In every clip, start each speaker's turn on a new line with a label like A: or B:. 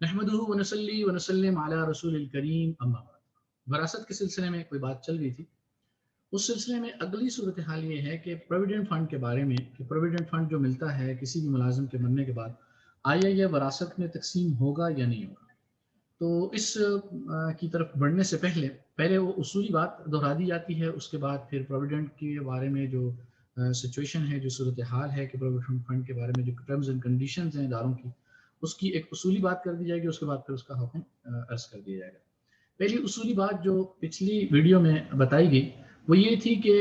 A: नहमदुहु व नसल्ली व नसल्लिम अला रसूलिल करीम अम्मा बाद। वरासत के सिलसिले में कोई बात चल रही थी। उस सिलसिले में अगली सूरत हाल ये है कि प्रोविडेंट फंड के बारे में, कि प्रोविडेंट फंड जो मिलता है किसी भी मुलाजिम के मरने के बाद, आया यह वरासत में तकसीम होगा या नहीं होगा। तो इस की तरफ बढ़ने से पहले पहले वो उसूली बात दोहरा दी जाती है, उसके बाद फिर प्रोविडेंट के बारे में जो सिचुएशन है, जो सूरत हाल है कि प्रोविडेंट फंड के बारे में जो टर्म्स एंड कंडीशंस हैं इदारों की, उसकी एक उसूली बात कर दी जाएगी, उसके बाद फिर उसका हुक्म अर्ज कर दिया जाएगा। पहली उसूली बात जो पिछली वीडियो में बताई गई वो ये थी कि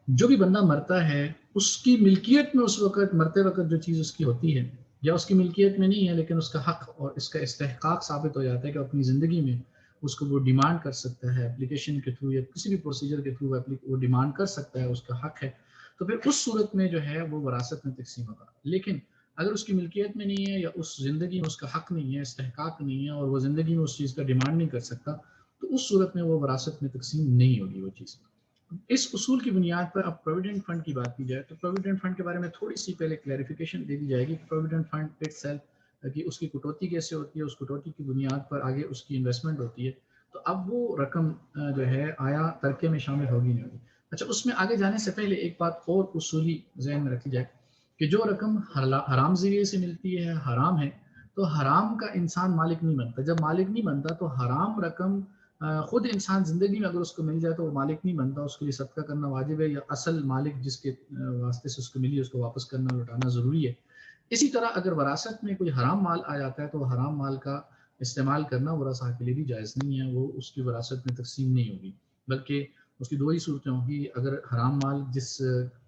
A: जो भी बंदा मरता है उसकी मिल्कियत में उस वक्त मरते वक्त जो चीज़ उसकी होती है या उसकी मिल्कियत में नहीं है लेकिन उसका हक और इसका इस्तेहकाक साबित हो जाता है कि अपनी ज़िंदगी में उसको वो डिमांड कर सकता है, एप्लीकेशन के थ्रू या किसी भी प्रोसीजर के थ्रू वो डिमांड कर सकता है, उसका हक है, तो फिर उस सूरत में जो है वो वरासत में तकसीम होगा। लेकिन अगर उसकी मिल्कियत में नहीं है या उस ज़िंदगी में उसका हक नहीं है, इस्तेहकाक नहीं है और वो ज़िंदगी में उस चीज़ का डिमांड नहीं कर सकता, तो उस सूरत में वो वरासत में तकसीम नहीं होगी वो चीज़। इस उसूल की बुनियाद पर अब प्रोविडेंट फंड की बात की जाए तो प्रोविडेंट फंड के बारे में थोड़ी सी पहले क्लैरिफिकेशन दे दी जाएगी कि प्रोविडेंट फंड इटसेल्फ कि उसकी कटौती कैसे होती है, उस कटौती की बुनियाद पर आगे उसकी इन्वेस्टमेंट होती है, तो अब वो रकम जो है आया तरके में शामिल होगी नहीं होगी। अच्छा, उसमें आगे जाने से पहले एक बात और उसूली जहन में रखी जाए कि जो रकम हराम ज़रिए से मिलती है, हराम है, तो हराम का इंसान मालिक नहीं बनता। जब मालिक नहीं बनता तो हराम रकम खुद इंसान ज़िंदगी में अगर उसको मिल जाए तो वो मालिक नहीं बनता, उसके लिए सदका करना वाजिब है या असल मालिक जिसके वास्ते से उसको मिली उसको वापस करना, लौटाना ज़रूरी है। इसी तरह अगर वरासत में कोई हराम माल आ जाता है तो हराम माल का इस्तेमाल करना वरासा के लिए भी जायज़ नहीं है, वो उसकी वरासत में तकसीम नहीं होगी, बल्कि उसकी दो ही सूरतें होंगी। अगर हराम माल जिस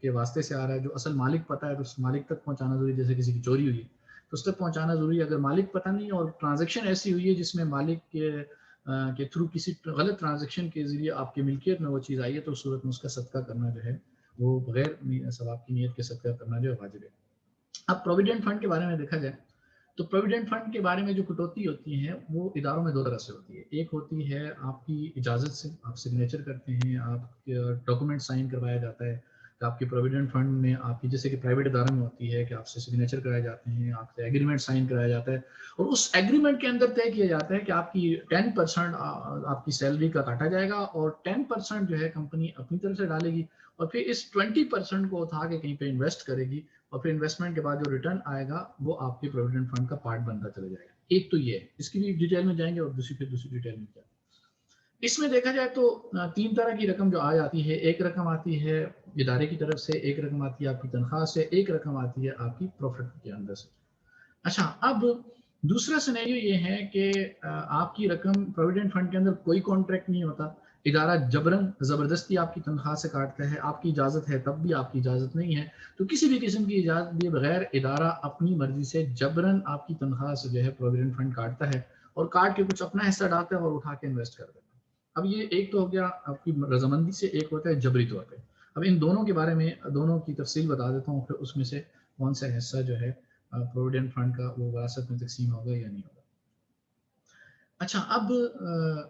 A: के वास्ते से आ रहा है, जो असल मालिक पता है तो उस मालिक तक पहुँचाना ज़रूरी, जैसे किसी की चोरी हुई है तो उस तक पहुँचाना ज़रूरी है। अगर मालिक पता नहीं और ट्रांजेक्शन ऐसी हुई है जिसमें मालिक के थ्रू किसी गलत ट्रांजेक्शन के ज़रिए आपकी मिल्कियत में वो चीज़ आई है, तो उस सूरत में उसका सदका करना जो है वो बगैर सवाब की नीयत के सदका करना जो है वाजिब है। अब प्रोविडेंट फंड के बारे में देखा जाए तो प्रोविडेंट फंड के बारे में जो कटौती होती है वो इदारों में दो तरह से होती है। एक होती है आपकी इजाज़त से, आप सिग्नेचर करते हैं, आप डॉक्यूमेंट साइन करवाया जाता है कि आपकी प्रोविडेंट फंड में आपकी, जैसे कि प्राइवेट इदारों में होती है कि आपसे सिग्नेचर कराए जाते हैं, आपसे एग्रीमेंट साइन कराया जाता है और उस एग्रीमेंट के अंदर तय किया जाता है कि आपकी 10% आपकी सैलरी का काटा जाएगा और 10% जो है कंपनी अपनी तरफ से डालेगी और फिर इस 20% को उठा के कहीं पे इन्वेस्ट करेगी और फिर इन्वेस्टमेंट के बाद जो रिटर्न आएगा वो आपके प्रोविडेंट फंड का पार्ट बनता चला जाएगा। एक तो ये है, इसकी भी डिटेल में जाएंगे और दूसरी डिटेल में जाएंगे। इसमें देखा जाए तो तीन तरह की रकम जो आ जाती है। एक रकम आती है इदारे की तरफ से, एक रकम आती है आपकी तनख्वाह से, एक रकम आती है आपकी प्रॉफिट के अंदर से। अच्छा, अब दूसरा सिनेरियो ये है कि आपकी रकम प्रोविडेंट फंड के अंदर कोई कॉन्ट्रैक्ट नहीं होता, इदारा जबरन ज़बरदस्ती आपकी तनख्वाह से काटता है, आपकी इजाज़त है तब भी, आपकी इजाज़त नहीं है तो किसी भी किस्म की इजाज़त दिए बगैर इदारा अपनी मर्जी से जबरन आपकी तनख्वाह से जो है प्रोविडेंट फंड काटता है और काट के कुछ अपना हिस्सा डालता है और उठा के इन्वेस्ट कर देता है। अब ये एक तो हो गया आपकी रजामंदी से, एक होता है जबरी तौर पर। अब इन दोनों के बारे में दोनों की तफसील बता देता हूँ, फिर उसमें से कौन सा हिस्सा जो है प्रोविडेंट फंड का वो वरासत में तकसीम होगा या नहीं होगा। अच्छा, अब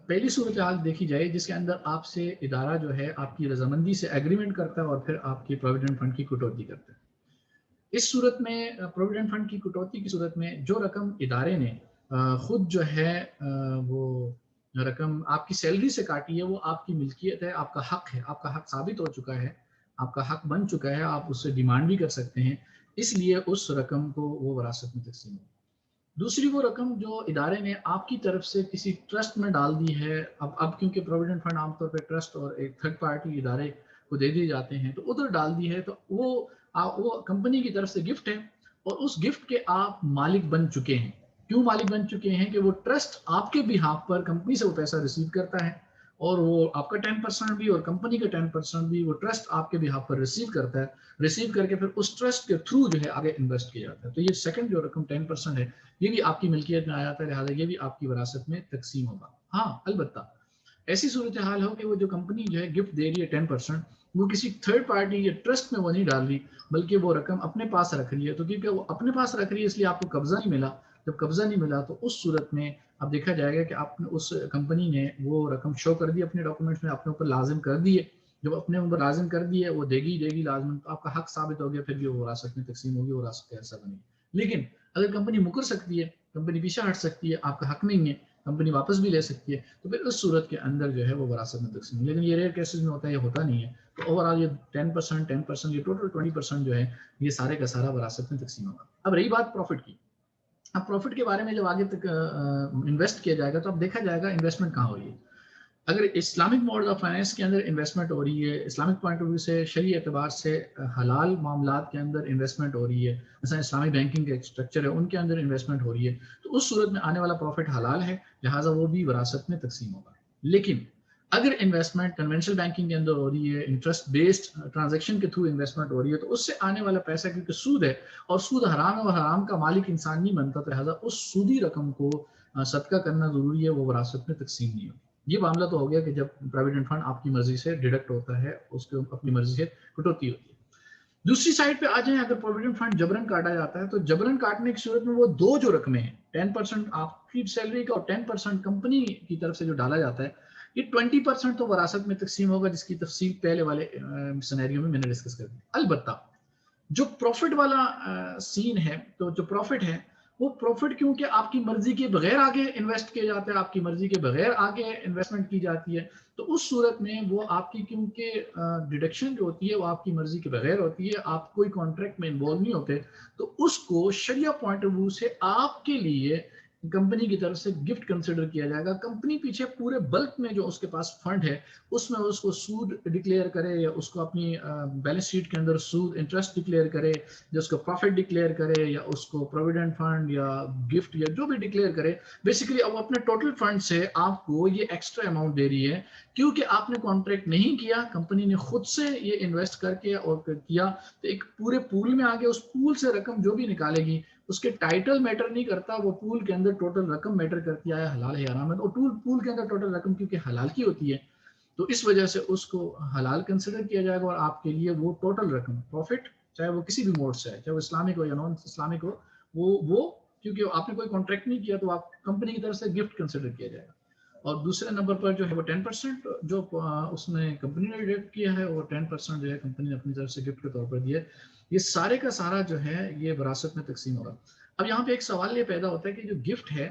A: पहली सूरत हाल देखी जाए जिसके अंदर आपसे इदारा जो है आपकी रजामंदी से एग्रीमेंट करता है और फिर आपकी प्रोविडेंट फंड की कटौती करता है। इस सूरत में प्रोविडेंट फंड की कटौती की सूरत में जो रकम इदारे ने खुद जो है वो रकम आपकी सैलरी से काटी है वो आपकी मिल्कियत है, आपका हक है, आपका हक साबित हो चुका है, आपका हक बन चुका है, आप उससे डिमांड भी कर सकते हैं, इसलिए उस रकम को वो वरासत में तकसीम है। दूसरी वो रकम जो इदारे ने आपकी तरफ से किसी ट्रस्ट में डाल दी है, अब क्योंकि प्रोविडेंट फंड आमतौर पर ट्रस्ट और एक थर्ड पार्टी इदारे को दे दिए जाते हैं तो उधर डाल दी है, तो वो कंपनी की तरफ से गिफ्ट है और उस गिफ्ट के आप मालिक बन चुके हैं। क्यों मालिक बन चुके हैं कि वो ट्रस्ट आपके बिहाफ पर कंपनी से वो पैसा रिसीव करता है और वो आपका 10% भी और कंपनी का 10% भी वो ट्रस्ट आपके बिहाफ पर रिसीव करता है। रिसीव करके फिर उस ट्रस्ट के थ्रू जो है आगे इन्वेस्ट किया जाता है। तो ये सेकंड जो रकम 10% है ये भी आपकी मिल्कियत में आ जाता है, लिहाजा ये भी आपकी विरासत में तकसीम होगा। हाँ, अलबत्ता ऐसी सूरत हाल हो कि वो जो कंपनी जो है गिफ्ट दे रही है 10%, वो किसी थर्ड पार्टी या ट्रस्ट में वो नहीं डाल रही बल्कि वो रकम अपने पास रख रही है। तो क्योंकि वो अपने पास रख रही है इसलिए आपको कब्जा नहीं मिला। जब कब्जा नहीं मिला तो उस सूरत में अब देखा जाएगा कि आपने उस कंपनी ने वो रकम शो कर दी अपने डॉक्यूमेंट्स में, अपने ऊपर लाजिम कर दी है। जब अपने ऊपर लाजिम कर दी है वो देगी लाजमन, तो आपका हक साबित हो गया, फिर भी वो विरासत में तकसीम होगी, विरासत का हिस्सा बनेगी। लेकिन अगर कंपनी मुकर सकती है, कंपनी पीछे हट सकती है, आपका हक नहीं है, कंपनी वापस भी ले सकती है, तो फिर उस सूरत के अंदर जो है वो वरासत में तकसीम। लेकिन ये रेयर केसेस में होता है, ये होता नहीं है। तो ओवरऑल ये 10% ये टोटल 20% जो है ये सारे का सारा वरासत में तकसीम होगा। अब रही बात प्रॉफिट की। अब प्रॉफिट के बारे में जब आगे तक इन्वेस्ट किया जाएगा तो अब देखा जाएगा इन्वेस्टमेंट कहाँ हो रही है। अगर इस्लामिक मॉडल ऑफ फाइनेंस के अंदर इन्वेस्टमेंट हो रही है, इस्लामिक पॉइंट ऑफ व्यू से, शरई एतबार से हलाल मामलात के अंदर इन्वेस्टमेंट हो रही है, जैसा इस्लामिक बैंकिंग का स्ट्रक्चर है उनके अंदर इन्वेस्टमेंट हो रही है, तो उस सूरत में आने वाला प्रॉफिट हलाल है, लिहाजा वो भी विरासत में तकसीम होगा। लेकिन अगर इन्वेस्टमेंट कन्वेंशनल बैंकिंग के अंदर हो रही है, इंटरेस्ट बेस्ड ट्रांजैक्शन के थ्रू इन्वेस्टमेंट हो रही है, तो उससे आने वाला पैसा क्योंकि सूद है और सूद हराम है और हराम का मालिक इंसान नहीं बनता, तो लिहाजा उस सूदी रकम को सदका करना जरूरी है, वो विरासत में तकसीम नहीं होगी। ये मामला तो हो गया कि जब प्रोविडेंट फंड आपकी मर्जी से डिडक्ट होता है, उसको अपनी मर्जी से कटौती होती है। दूसरी साइड पे आ जाए, अगर प्रोविडेंट फंड जबरन काटा जाता है, तो जबरन काटने की सूरत में वो दो जो रकमें हैं, 10% आपकी सैलरी का और 10% कंपनी की तरफ से जो डाला जाता है, ये 20% तो वरासत में तकसीम होगा, जिसकी तफसील पहले वाले सिनेरियो में मैंने डिस्कस कर दी। अलबत्ता जो प्रॉफिट वाला सीन है, तो जो प्रॉफिट है वो प्रॉफिट क्योंकि आपकी मर्जी के बगैर आगे इन्वेस्ट किया जाता है, आपकी मर्जी के बगैर आगे इन्वेस्टमेंट की जाती है, तो उस सूरत में वो आपकी क्योंकि डिडक्शन जो होती है वो आपकी मर्जी के बगैर होती है, आप कोई कॉन्ट्रैक्ट में इन्वॉल्व नहीं होते, तो उसको शरिया पॉइंट ऑफ व्यू से आपके लिए कंपनी की तरफ से गिफ्ट कंसिडर किया जाएगा। कंपनी पीछे पूरे बल्क में जो उसके पास फंड है उसमें उसको सूद डिक्लेयर करे, या उसको अपनी बैलेंस शीट के अंदर सूद इंटरेस्ट डिक्लेयर करे, या उसको प्रॉफिट डिक्लेयर करे, या उसको प्रोविडेंट फंड या गिफ्ट या जो भी डिक्लेयर करे, बेसिकली अब अपने टोटल फंड से आपको ये एक्स्ट्रा अमाउंट दे रही है, क्योंकि आपने कॉन्ट्रैक्ट नहीं किया, कंपनी ने खुद से ये इन्वेस्ट करके और किया, तो एक पूरे पूल में आगे उस पूल से रकम जो भी निकालेगी उसके टाइटल मैटर नहीं करता, वो पूल के अंदर टोटल रकम मैटर करती है, हलाल है हराम है, और पूल के अंदर टोटल रकम क्योंकि हलाल की होती है, तो इस वजह से उसको हलाल कंसिडर किया जाएगा, और आपके लिए वो टोटल रकम प्रॉफिट, चाहे वो किसी भी मोड से है, चाहे वो इस्लामिक हो या नॉन इस्लामिक हो, वो क्योंकि आपने कोई कॉन्ट्रैक्ट नहीं किया, तो आप कंपनी की तरफ से गिफ्ट कंसिडर किया जाएगा। और दूसरे नंबर पर जो है वो 10% जो उसने कंपनी ने डिडक्ट किया है, वो 10% जो है कंपनी ने अपनी तरफ से गिफ्ट के तौर पर दिया है। ये सारे का सारा जो है ये विरासत में तकसीम होगा। अब यहाँ पे एक सवाल ये पैदा होता है कि जो गिफ्ट है,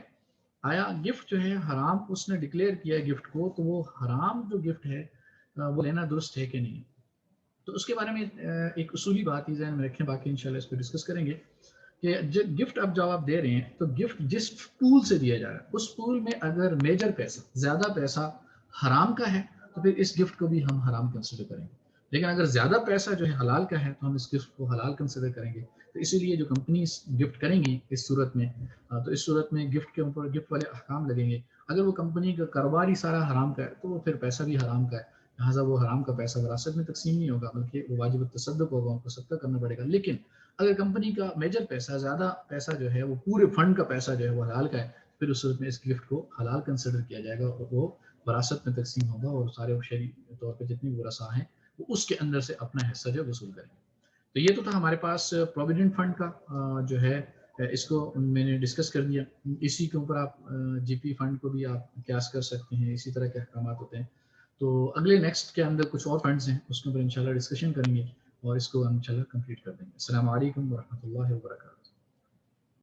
A: आया गिफ्ट जो है हराम उसने डिक्लेयर किया है गिफ्ट को, तो वो हराम जो गिफ्ट है वो लेना दुरुस्त है कि नहीं। तो उसके बारे में एक उसूली बात ही ज़हन में रखें, बाकी इंशाल्लाह इस पर डिस्कस करेंगे कि जो गिफ्ट अब जब आप दे रहे हैं, तो गिफ्ट जिस पूल से दिया जा रहा है उस पूल में अगर मेजर पैसा, ज़्यादा पैसा हराम का है, तो फिर इस गिफ्ट को भी हम हराम कंसिडर करेंगे। लेकिन अगर ज़्यादा पैसा जो है हलाल का है, तो हम इस गिफ्ट को हलाल कंसिडर करेंगे। तो इसीलिए जो कंपनी गिफ्ट करेंगी इस सूरत में, तो इस सूरत में गिफ्ट के ऊपर गिफ्ट वाले अहकाम लगेंगे। अगर वो कंपनी का कारोबार ही सारा हराम का है, तो वो फिर पैसा भी हराम का है, लिहाजा वो हराम का पैसा विरासत में तकसीम नहीं होगा, बल्कि वो वाजिब तसद्दुक होगा, उनको सदका करना पड़ेगा। लेकिन अगर कंपनी का मेजर पैसा, ज़्यादा पैसा जो है वो पूरे फंड का पैसा जो है वो हलाल का है, फिर उस सूरत में इस गिफ्ट को हलाल कंसिडर किया जाएगा, और वो विरासत में तकसीम होगा, और सारे शरई तौर पर जितनी वरसा हैं वो उसके अंदर से अपना हिस्सा जो वसूल करेंगे। तो ये तो था हमारे पास प्रोविडेंट फंड का जो है, इसको मैंने डिस्कस कर दिया। इसी के ऊपर आप जीपी फंड को भी आप क्यास कर सकते हैं, इसी तरह के अहकाम होते हैं। तो अगले नेक्स्ट के अंदर कुछ और फंड्स हैं, उसके ऊपर इंशाल्लाह डिस्कशन करेंगे और इसको हम इंशाल्लाह कंप्लीट कर देंगे। अस्सलाम वालेकुम व रहमतुल्लाहि व बरकातहू।